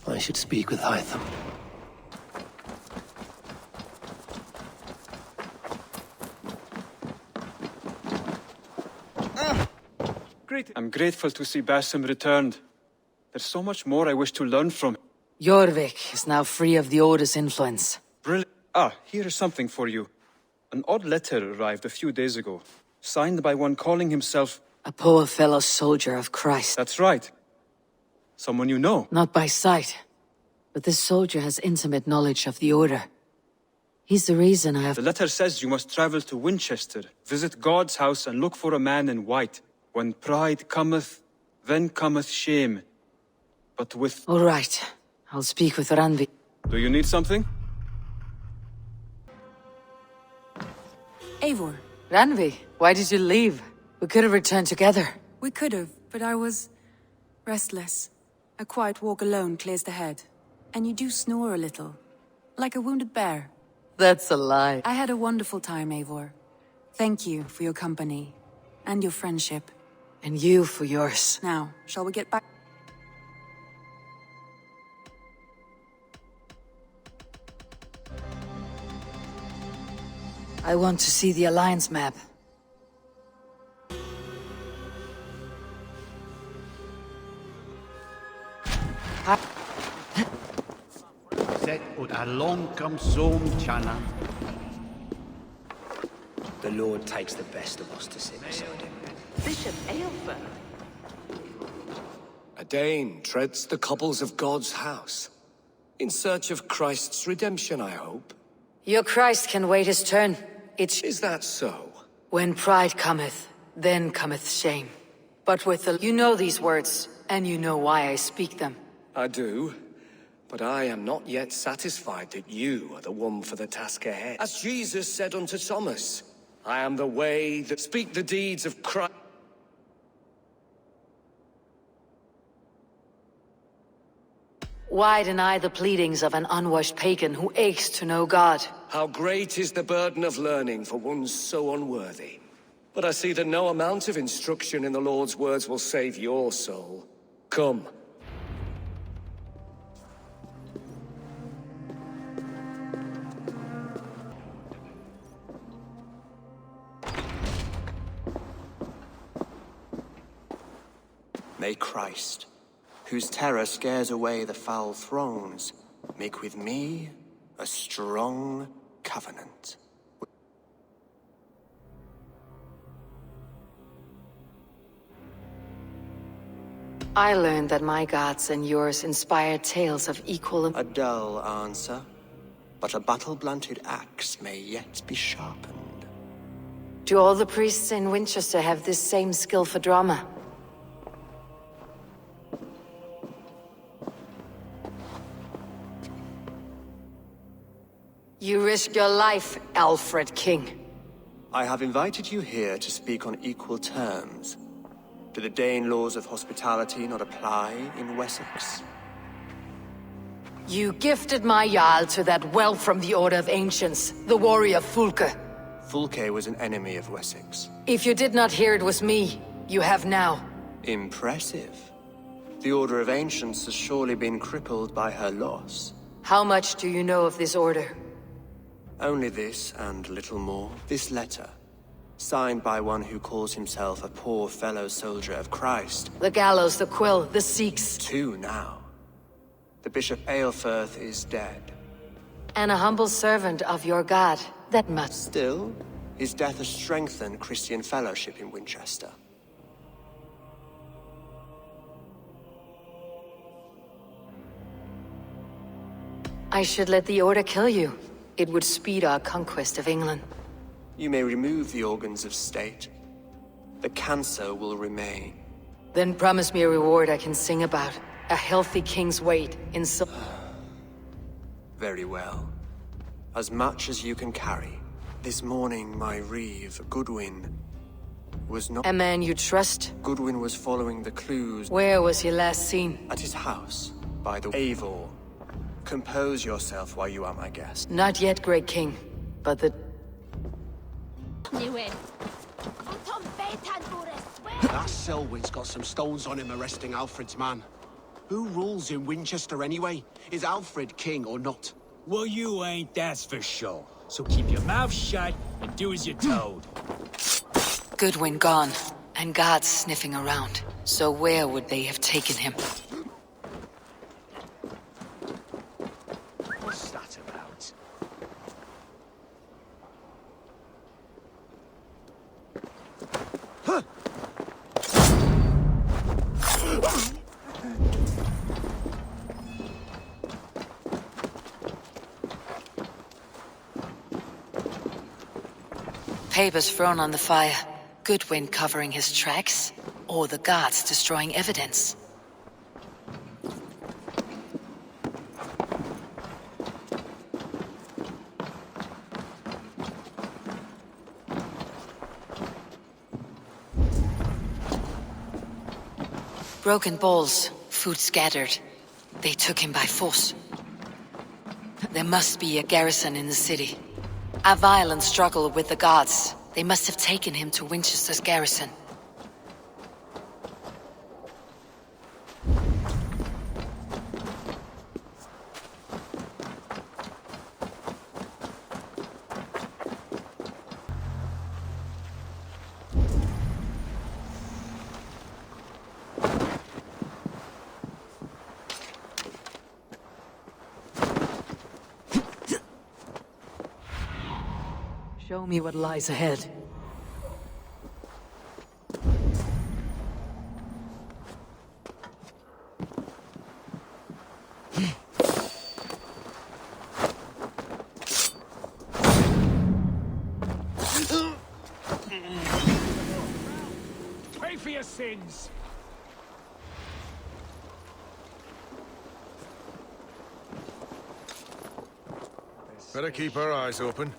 I should speak with Hytham. I'm grateful to see Basim returned. There's so much more I wish to learn from him. Jorvik is now free of the Order's influence. Brilliant. Ah, here is something for you. An odd letter arrived a few days ago, signed by one calling himself... A poor fellow soldier of Christ. That's right. Someone you know. Not by sight, but this soldier has intimate knowledge of the Order. He's the reason I have... The letter says you must travel to Winchester, visit God's house and look for a man in white. When pride cometh, then cometh shame. But with... All right. I'll speak with Randvi. Do you need something? Eivor. Randvi, why did you leave? We could have returned together. We could have, but I was... restless. A quiet walk alone clears the head. And you do snore a little. Like a wounded bear. That's a lie. I had a wonderful time, Eivor. Thank you for your company. And your friendship. And you for yours. Now, shall we get back? I want to see the Alliance map. Set ut a long come som chana. The Lord takes the best of us to sit beside him. Bishop Alfred. A Dane treads the cobbles of God's house. In search of Christ's redemption, I hope. Your Christ can wait his turn. Is that so? When pride cometh, then cometh shame. But with the... You know these words, and you know why I speak them. I do. But I am not yet satisfied that you are the one for the task ahead. As Jesus said unto Thomas, I am the way that speak the deeds of Christ. Why deny the pleadings of an unwashed pagan who aches to know God? How great is the burden of learning for one so unworthy. But I see that no amount of instruction in the Lord's words will save your soul. Come. May Christ, whose terror scares away the foul throngs, make with me a strong covenant. I learned that my gods and yours inspire tales of equal... A dull answer, but a battle-blunted axe may yet be sharpened. Do all the priests in Winchester have this same skill for drama? You risk your life, Alfred King. I have invited you here to speak on equal terms. Do the Dane laws of hospitality not apply in Wessex? You gifted my Jarl to that whelp from the Order of Ancients, the warrior Fulke. Fulke was an enemy of Wessex. If you did not hear it was me, you have now. Impressive. The Order of Ancients has surely been crippled by her loss. How much do you know of this order? Only this, and little more. This letter, signed by one who calls himself a poor fellow soldier of Christ. The gallows, the quill, the Sikhs. 2 now. The Bishop Aelfirth is dead. And a humble servant of your god. That much. Still, his death has strengthened Christian fellowship in Winchester. I should let the Order kill you. It would speed our conquest of England. You may remove the organs of state. The cancer will remain. Then promise me a reward I can sing about. A healthy king's weight in so... Very well. As much as you can carry. This morning, my reeve, Goodwin, was not... A man you trust? Goodwin was following the clues... Where was he last seen? At his house, by the... Eivor. Compose yourself while you are my guest. Not yet, great king. But the... That Selwyn's got some stones on him arresting Alfred's man. Who rules in Winchester anyway? Is Alfred king or not? Well, you ain't, that's for sure. So keep your mouth shut and do as you're told. Goodwin gone, and guards sniffing around. So where would they have taken him? What's that about? Papers thrown on the fire. Goodwin covering his tracks, or the guards destroying evidence. Broken bowls, food scattered. They took him by force. There must be a garrison in the city. A violent struggle with the guards. They must have taken him to Winchester's garrison. Show me what lies ahead. Pay for your sins! Better keep our eyes open.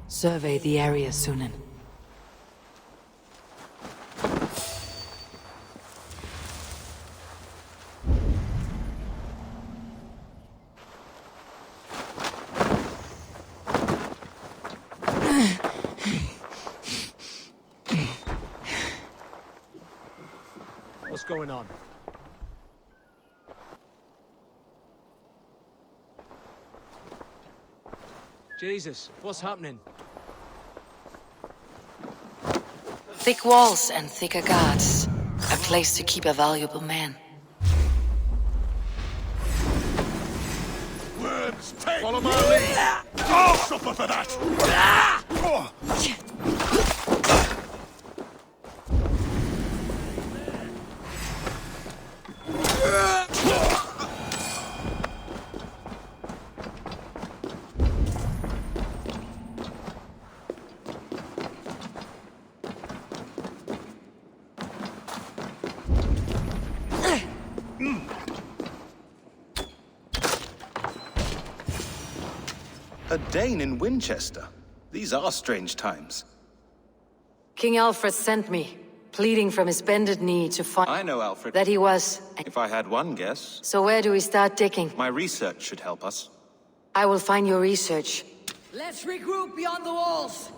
Survey the area, Sunan. What's going on? Jesus, what's happening? Thick walls and thicker guards. A place to keep a valuable man. Worms, take! Follow my lead! I'll suffer for that! A Dane in Winchester. These are strange times. King Alfred sent me, pleading from his bended knee to find... I know Alfred. That he was... If I had one guess... So where do we start digging? My research should help us. I will find your research. Let's regroup beyond the walls.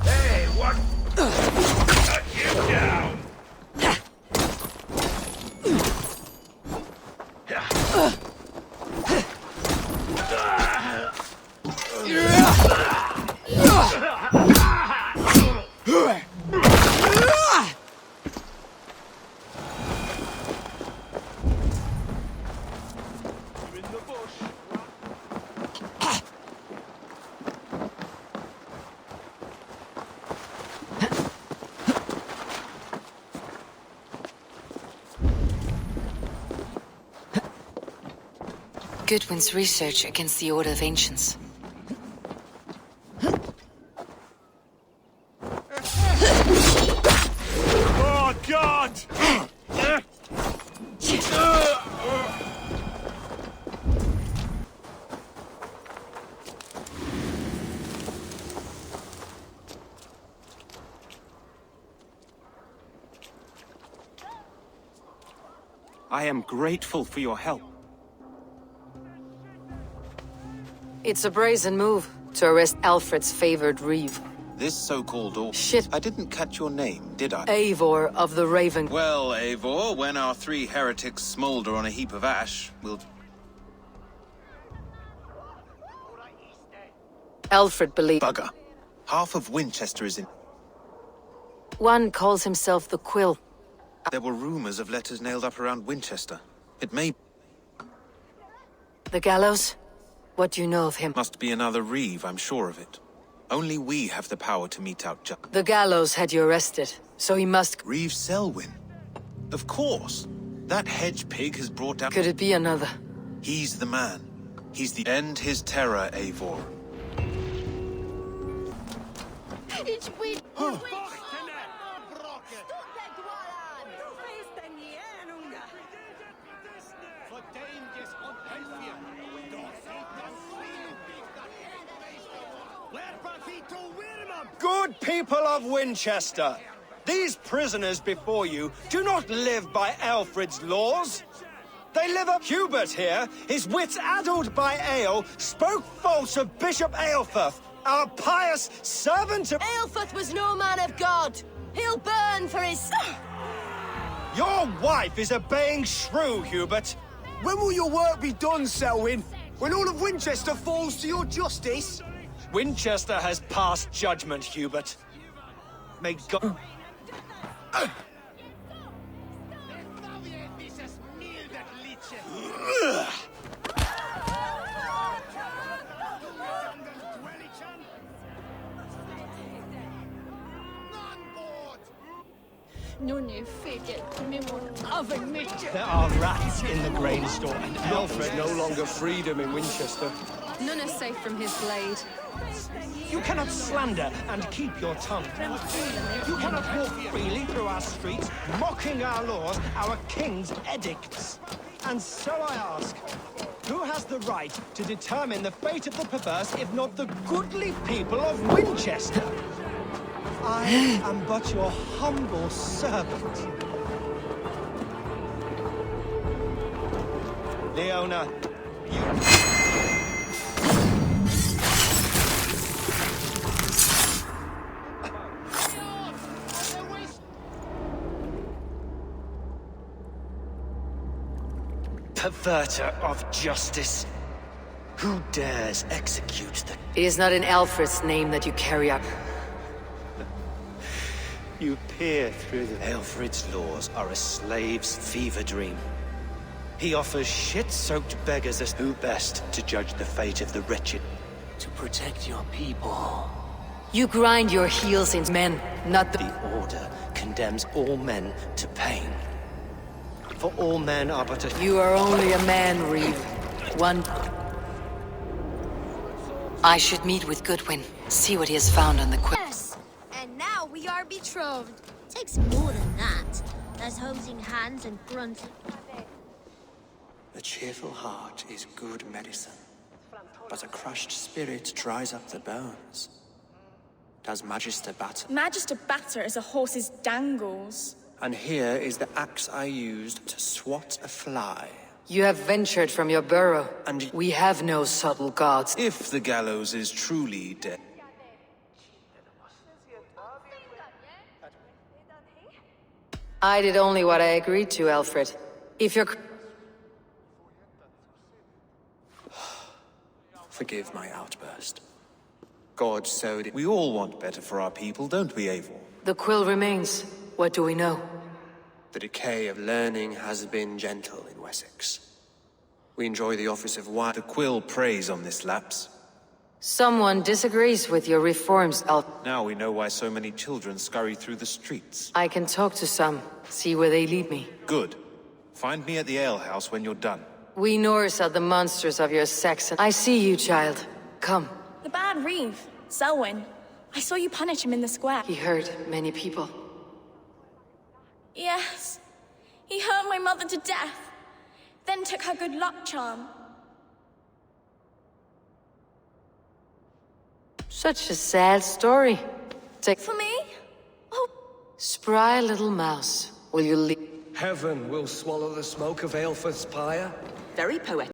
Hey, what? Cut you down! Goodwin's research against the Order of Ancients. Oh, God! I am grateful for your help. It's a brazen move to arrest Alfred's favored reeve. This so-called Shit. I didn't catch your name, did I? Eivor of the Raven. Well, Eivor, when our 3 heretics smolder on a heap of ash, we'll... Alfred believed. Bugger. Half of Winchester is in... One calls himself the Quill. There were rumors of letters nailed up around Winchester. It may... The gallows? What do you know of him? Must be another reeve, I'm sure of it. Only we have the power to mete out justice. The gallows had you arrested, so he must... Reeve Selwyn. Of course. That hedge pig has brought down... Could it be another? He's the man. He's the... End his terror, Eivor. Good people of Winchester, these prisoners before you do not live by Alfred's laws. They live up. Hubert here, his wits addled by ale, spoke false of Bishop Aelfirth, our pious servant of... Aelfirth was no man of God. He'll burn for his... Your wife is obeying shrew, Hubert. When will your work be done, Selwyn? When all of Winchester falls to your justice? Winchester has passed judgment, Hubert. May God... There are rats in the grain store, and Alfred no longer freedom in Winchester. None are safe from his blade. You cannot slander and keep your tongue. You cannot walk freely through our streets, mocking our laws, our king's edicts. And so I ask, who has the right to determine the fate of the perverse, if not the goodly people of Winchester? I am but your humble servant. Leona, Perverter of justice. Who dares execute the... It is not in Alfred's name that you carry out. You peer through the... Alfred's laws are a slave's fever dream. He offers shit-soaked beggars as who best to judge the fate of the wretched. To protect your people. You grind your heels into men, not the... The Order condemns all men to pain. For all men are but a... You are only a man, Reeve. One... I should meet with Goodwin, see what he has found on the Quill. Yes, and now we are betrothed. Takes more than that. There's hosing hands and grunting. A cheerful heart is good medicine, but a crushed spirit dries up the bones. Does Magister batter? Magister batter is a horse's dangles. And here is the axe I used to swat a fly. You have ventured from your burrow, and we have no subtle gods. If the gallows is truly dead... I did only what I agreed to, Alfred. If you're... Forgive my outburst. God sowed it. We all want better for our people, don't we, Eivor? The Quill remains. What do we know? The decay of learning has been gentle in Wessex. We enjoy the office of wine. The Quill preys on this lapse. Someone disagrees with your reforms, Alfred. Now we know why so many children scurry through the streets. I can talk to some, see where they lead me. Good. Find me at the alehouse when you're done. We Norse are the monsters of your sex, and I see you, child. Come. The bad Reeve, Selwyn. I saw you punish him in the square. He hurt many people. Yes. He hurt my mother to death. Then took her good luck charm. Such a sad story. For me? Oh. Spry little mouse. Will you leave? Heaven will swallow the smoke of Aelfred's pyre. Very poetic.